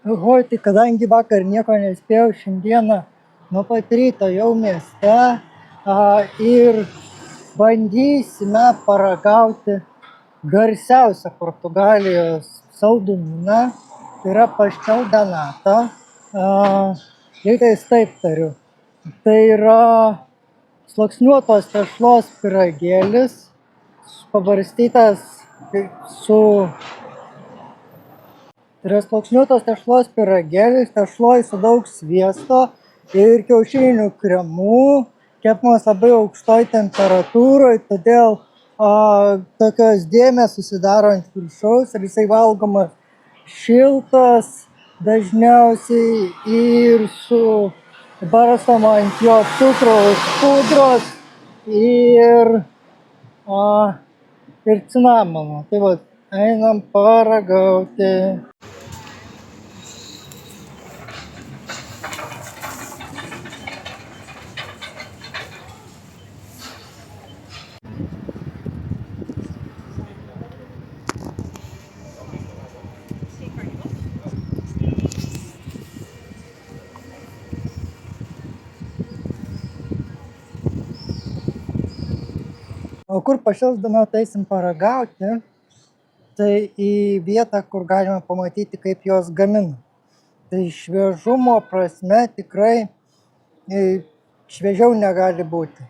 Oi, tai kadangi vakar nieko nespėjau, šiandieną nuo pat ryto jau mieste ir bandysime paragauti garsiausią Portugalijos saldumyną, tai yra pastel de nata. Lygtais taip tariu. Tai yra sluoksniuotos tešlos pyragėlis, pabarstytas su Tai yra sluoksniuotos tešlos pyragėlis, tešloj su daug sviesto ir kiaušinių kremų, kepamas labai aukštoj temperatūroj, todėl tokios dėmės susidaro ant viršaus ir jisai valgomas šiltas dažniausiai ir su barstoma ant jo cukraus pudros ir cinamono. Tai va, einam paragauti. O kur pastel de nata eisim paragauti, tai į vietą, kur galima pamatyti, kaip jos gamina. Tai šviežumo prasme tikrai šviežiau negali būti.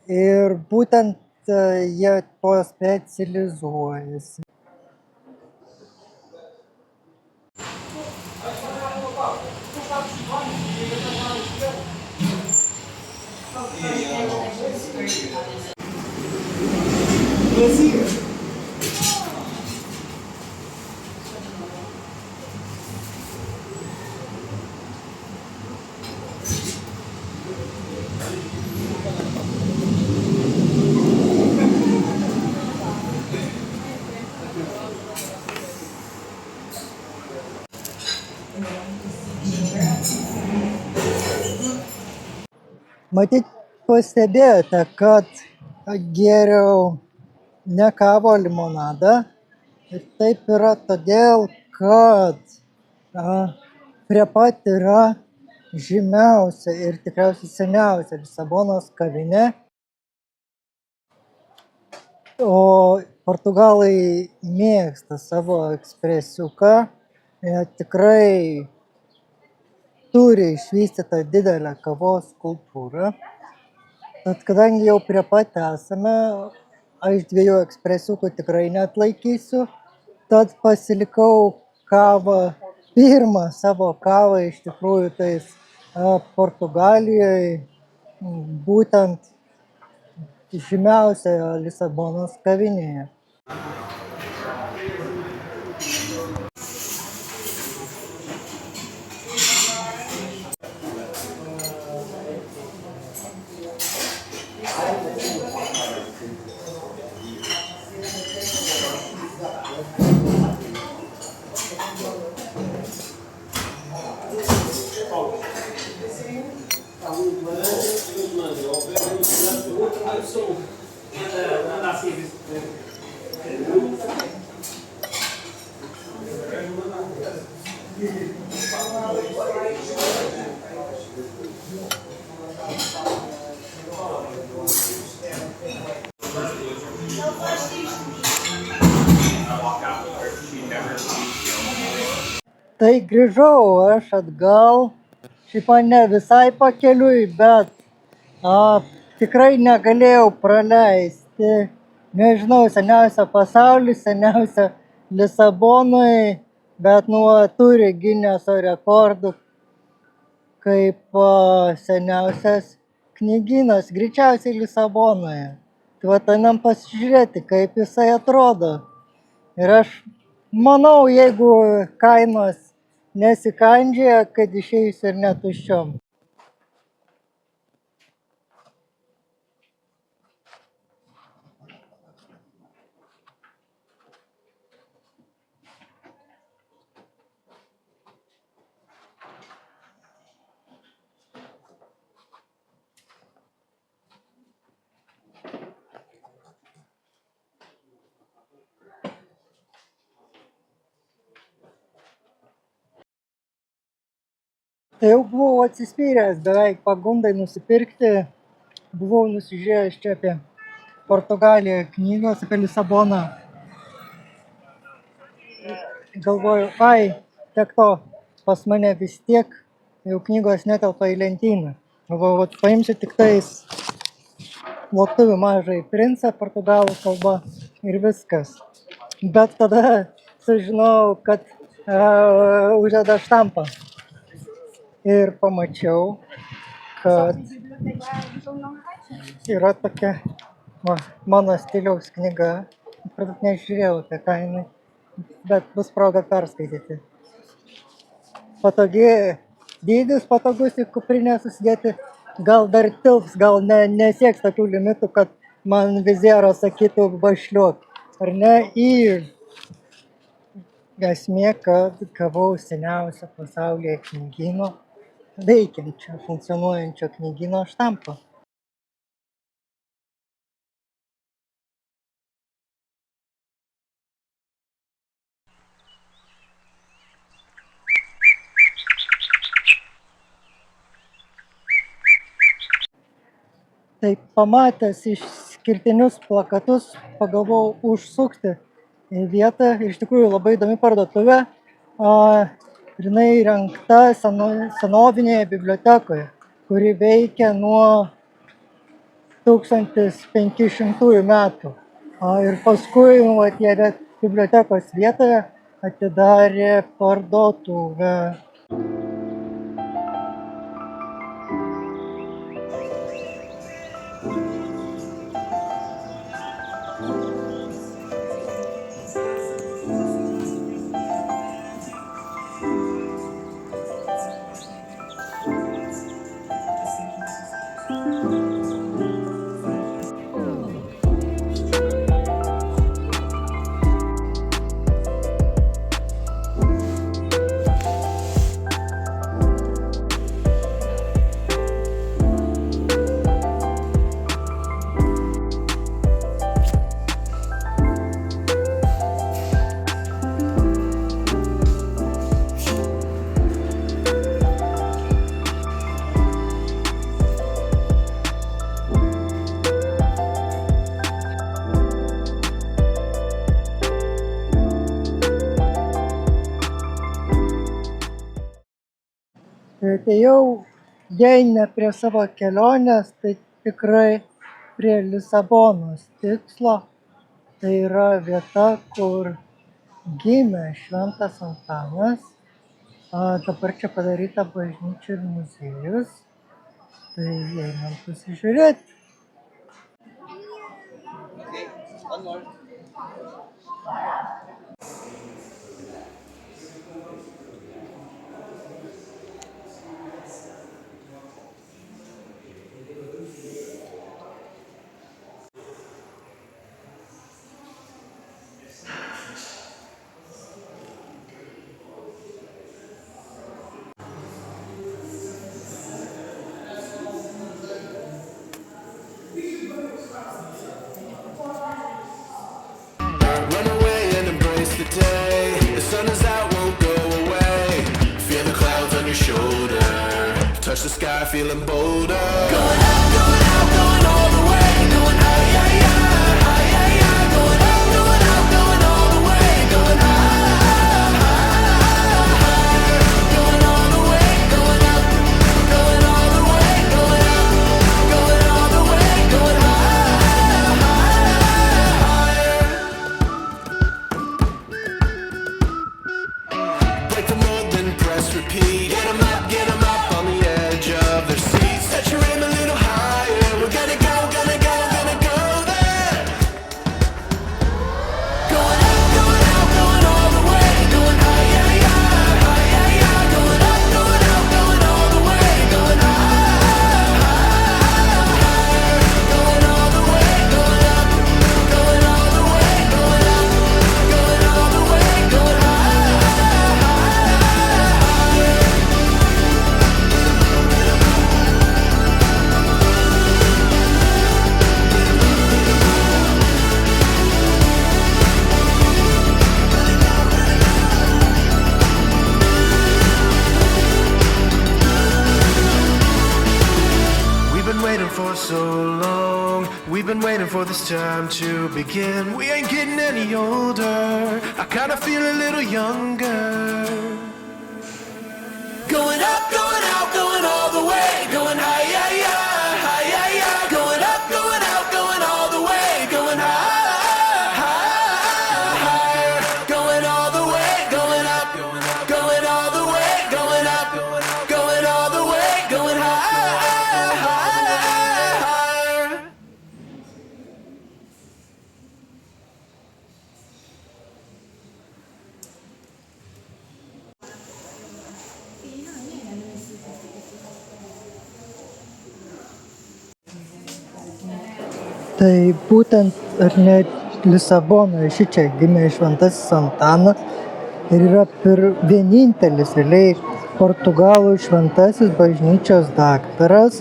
Ir būtent jie tuo specializuojasi. Matyt, pastebėjote, kad gėriau ne kavą, o limonadą. Ir taip yra todėl, kad prie pat yra žymiausia ir tikriausiai seniausia Lisabonos kavinė. O portugalai mėgsta savo ekspresiuką. Jie tikrai turi išvystytą didelę kavos kultūrą. Tad kadangi jau prie pat esame, aš 2 ekspresiukų tikrai neatlaikysiu. Tad pasilikau kavą, pirmą savo kavą iš tikrųjų tais Portugalijoje, būtent žymiausioje Lisabonos kavinėje. Tai grįžau aš atgal, šiaip ne visai pakeliui, bet tikrai negalėjau praleisti, nežinau, seniausia pasauly, seniausia Lisabonoj, bet turi Gineso rekordų kaip seniausias knygynas, greičiausiai Lisabonoje. Tai va, einam pasižiūrėti, kaip jisai atrodo. Ir aš manau, jeigu kainos nesikandžioja, kad išeis ir netuščiom. Tai jau buvau atsispyręs beveik pagundai nusipirkti. Buvau nusižiūrėjęs čia apie Portugaliją knygos apie Lisaboną. Galvoju, tiek to, pas mane vis tiek jau knygos netelpa į lentyną. Galvoju, paimsiu tik tais Lietuvių Mažąjį princą portugalų kalba ir viskas. Bet tada sužinojau, kad uždeda štampą. Ir pamačiau, kad yra tokia mano stiliaus knyga. Pradėt nežiūrėjau apie ką jinai, bet bus proga perskaityti. Patogi, dydis patogus į kuprinę susidėti, gal dar tilps, gal nesieks tokių limitų, kad man vizieras sakytų bašliuok. Ar ne? Ir esmė, kad gavau seniausią pasaulyje knygyno, veikiančio, funkcionuojančio knygyno štampą. Tai pamatęs išskirtinius plakatus, pagalvojau užsukti į vietą. Iš tikrųjų labai įdomi parduotuvė. Jinai įrengta senovinėje bibliotekoje, kuri veikia nuo 1500 metų. Ir paskui jie bibliotekos vietoje atidarė parduotuvę. Tai jau, jei ne prie savo kelionės, tai tikrai prie Lisabonos tikslo. Tai yra vieta, kur gimė Šventas Antanas. Dabar čia padaryta bažnyčia ir muziejus. Tai einam pasižiūrėti. Touch the sky, feeling bolder. Going out, going all the way. Going high, yeah, yeah, high, yeah, yeah. Going out, going all the way. Going high, higher. Going all the way, going up. Going all the way, going up. Going all the way, going higher. Break the mold, then press repeat. Get 'em up, get 'em up. Of their seats, set your aim a little higher. We're gonna go there. Going out, going all the way. Going high, yeah, yeah, high, yeah, yeah. Going out, going all the way. Going higher. Going all the way, going up. Going all the way, going up. Going all the way, going higher. so long. We've been waiting for this time to begin. We ain't getting any older. I kinda feel a little younger. Going up, going out, going all the way. Going high, yeah, yeah, high, yeah, yeah. Going up, going out, going all the way. Going high, high, higher. Going all the way, going up, going all the way. Going up, going all the way. Going high, higher. Tai būtent ar ne Lisabonoje šičia gimė Šventasis Antanas ir yra vienintelis realiai portugalų šventasis bažnyčios daktaras.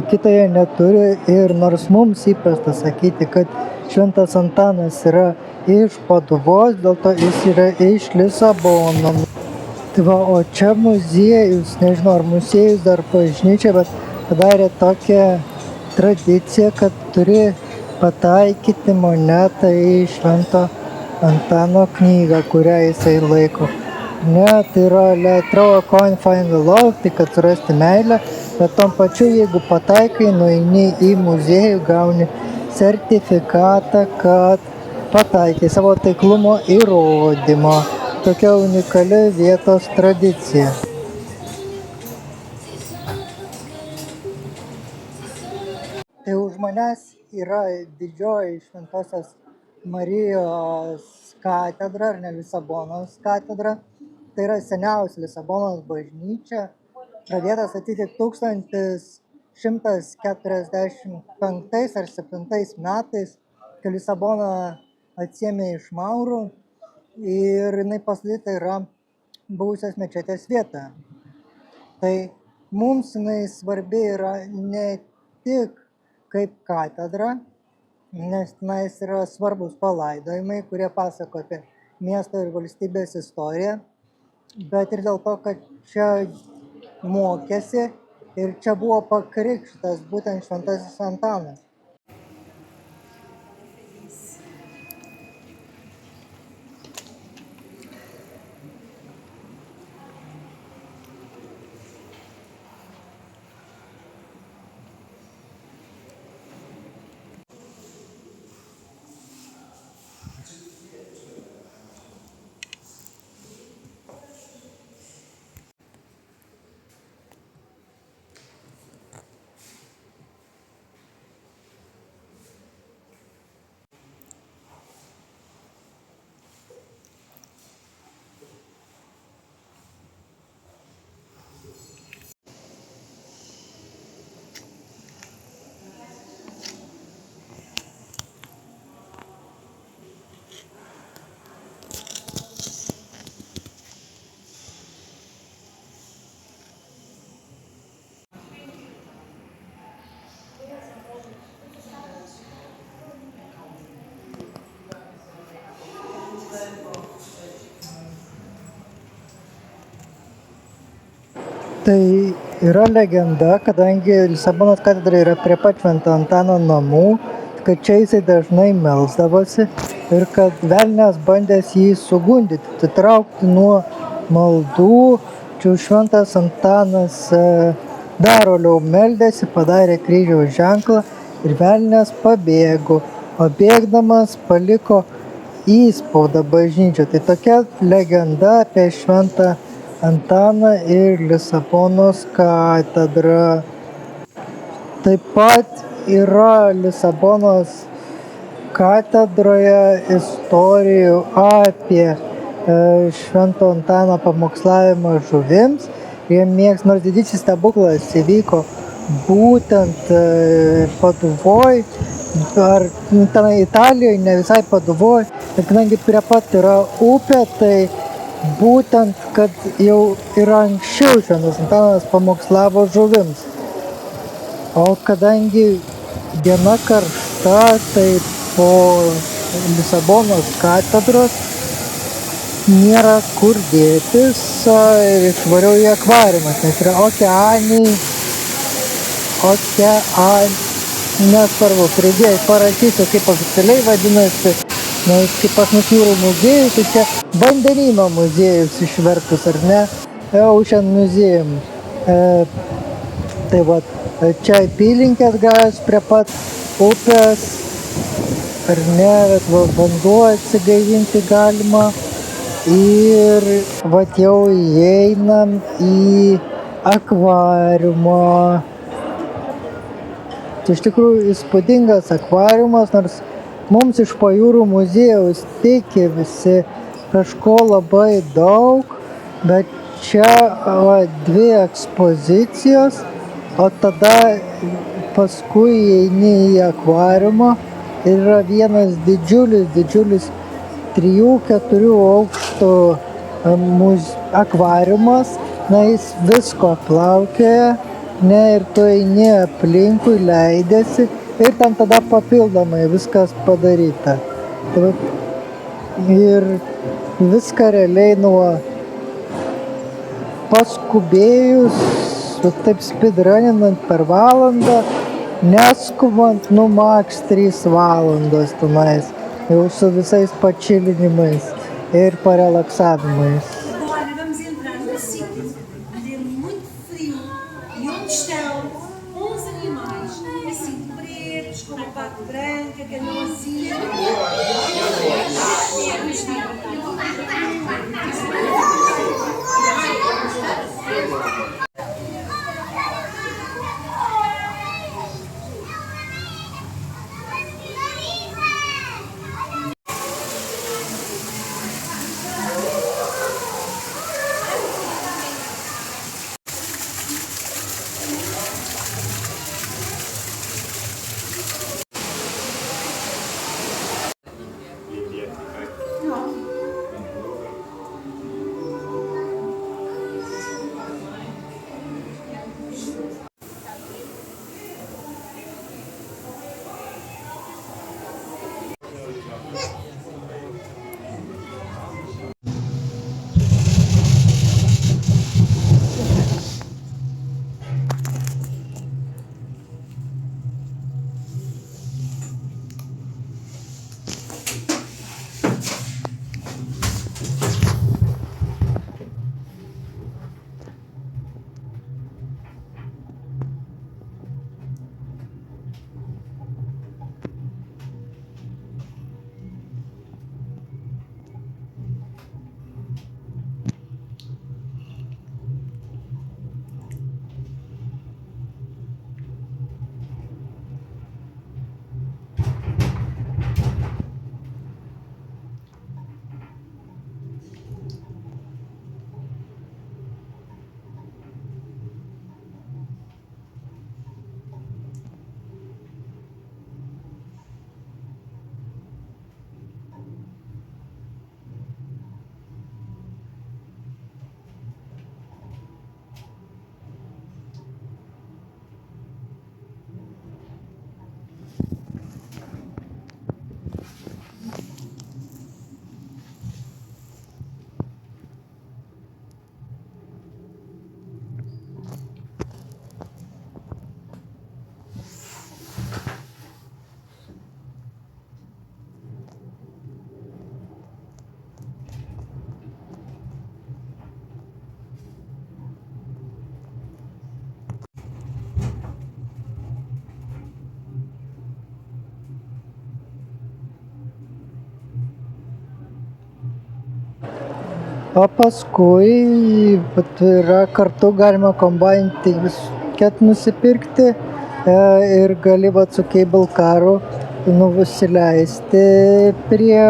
Kito jie neturi ir nors mums įprasta sakyti, kad Šventas Antanas yra iš Paduvos, dėl to jis yra iš Lisabono. Tai va, o čia muziejus, nežinau ar muziejus dar bažnyčia, bet padarė tokią tradiciją, kad turi pataikyti monetą į Švento Antano knygą, kurią jisai laiko. Ne, tai yra throw a coin, find the love, tai kad surasti meilę, bet tom pačiu, jeigu pataikai, nueini į muziejų, gauni sertifikatą, kad pataikai savo taiklumo įrodymo. Tokia unikali vietos tradicija. Tai už manęs yra didžioji Šventosios Marijos katedra, ar ne Lisabonos katedra. Tai yra seniausia Lisabonos bažnyčia, pradėta statyti 1145 ar 7 metais, kai Lisaboną atsiėmė iš maurų ir jinai pastatyta yra buvusios mečetės vietoje. Tai mums jinai svarbi yra ne tik kaip katedra, nes tenais yra svarbus palaidojimai, kurie pasako apie miesto ir valstybės istoriją, bet ir dėl to, kad čia mokėsi ir čia buvo pakrikštytas būtent Šventasis Antanas. Tai yra legenda, kadangi Lisabonos katedra yra prie pat Švento Antano namų, kad čia jisai dažnai melsdavosi ir kad velnias bandęs jį sugundyti, atitraukti nuo maldų. Čia Šventas Antanas dar toliau meldėsi, padarė kryžiaus ženklą ir velnias pabėgo. O bėgdamas paliko įspaudą bažnyčioje. Tai tokia legenda apie Šventą Antaną ir Lisabonos katedrą. Taip pat yra Lisabonos katedroje istorijų apie Švento Antano pamokslavimą žuvims. Jie mėgs, nors didysis stebuklas įvyko būtent Paduvoj, ar ten Italijoje, ne visai Paduvoj, bet kadangi prie pat yra upė, tai būtent, kad jau ir anksčiau Šventas Antanas pamokslavo žuvims. O kadangi diena karšta, tai po Lisabonos katedros nėra kur dėtis ir išvariau į akvariumą, nes yra nesvarbu, pridėjai parašysiu, kaip oficialiai vadinasi, nes kaip pas mus jūrų muziejus, tai čia vandenyno muziejus išvertus, ar ne, Ocean Museum. Tai va, čia apylinkės gražios prie pat upės, ar ne, bet va, vanduo atsigaivinti galima. Ir va jau įeinam į akvariumą. Tai iš tikrųjų įspūdingas akvariumas, nors mums iš pajūrų muziejaus tiki visi kažko labai daug, bet čia va, 2 ekspozicijos, o tada paskui įeini į akvariumą ir yra vienas didžiulis 3-4 aukštų akvariumas, na jis visko plaukioja, ne, ir tu eini aplinkui, leidėsi ir ten tada papildomai viskas padaryta. Ir viską realiai nuo paskubėjus, taip speedruninant per valandą, neskubant, nu max 3 valandos tenais, jau su visais pačilinimais ir parelaksavimais. Agora vamos entrar num sítio onde é muito frio e onde estão uns animais assim pretos, com uma parte branca, que andam assim. O paskui yra kartu galima kombainti visket nusipirkti ir gali su cable caru nusileisti prie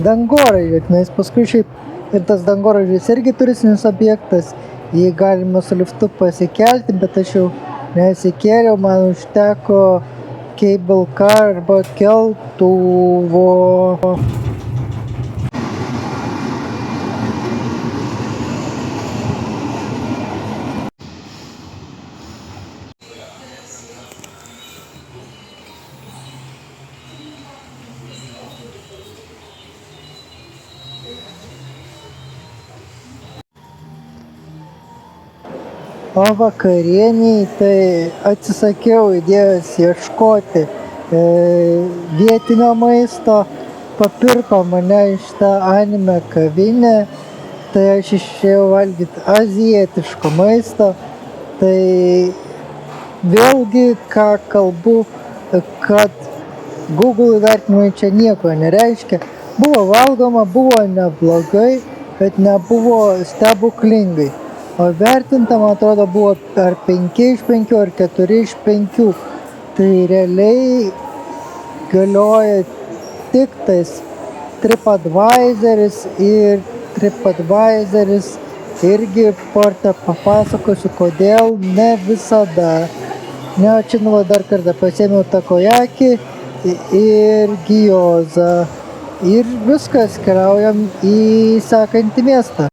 dangoraižio. Nes paskui šiaip ir tas dangoraižis irgi turistinis objektas, jį galima su liftu pasikelti, bet aš jau nesikėliau, man užteko cable car arba keltuvo. O vakarieniai tai atsisakiau idėjos ieškoti vietinio maisto, papirko mane iš tą anime kavinę, tai aš išėjau valgyti azijietiško maisto. Tai vėlgi, ką kalbu, kad Google įvertinimai čia nieko nereiškia. Buvo valgoma, buvo neblogai, bet nebuvo stebuklingai. O vertinta, man atrodo, buvo ar 5 iš 5, ar 4 iš 5. Tai realiai galioja tik tais TripAdvisoris ir TripAdvisoris irgi porte papasakosiu, kodėl ne visada. Ne, čia dar kartą pasiėmiau takojakį ir gyozą. Ir viskas, keliaujam į sekantį miestą.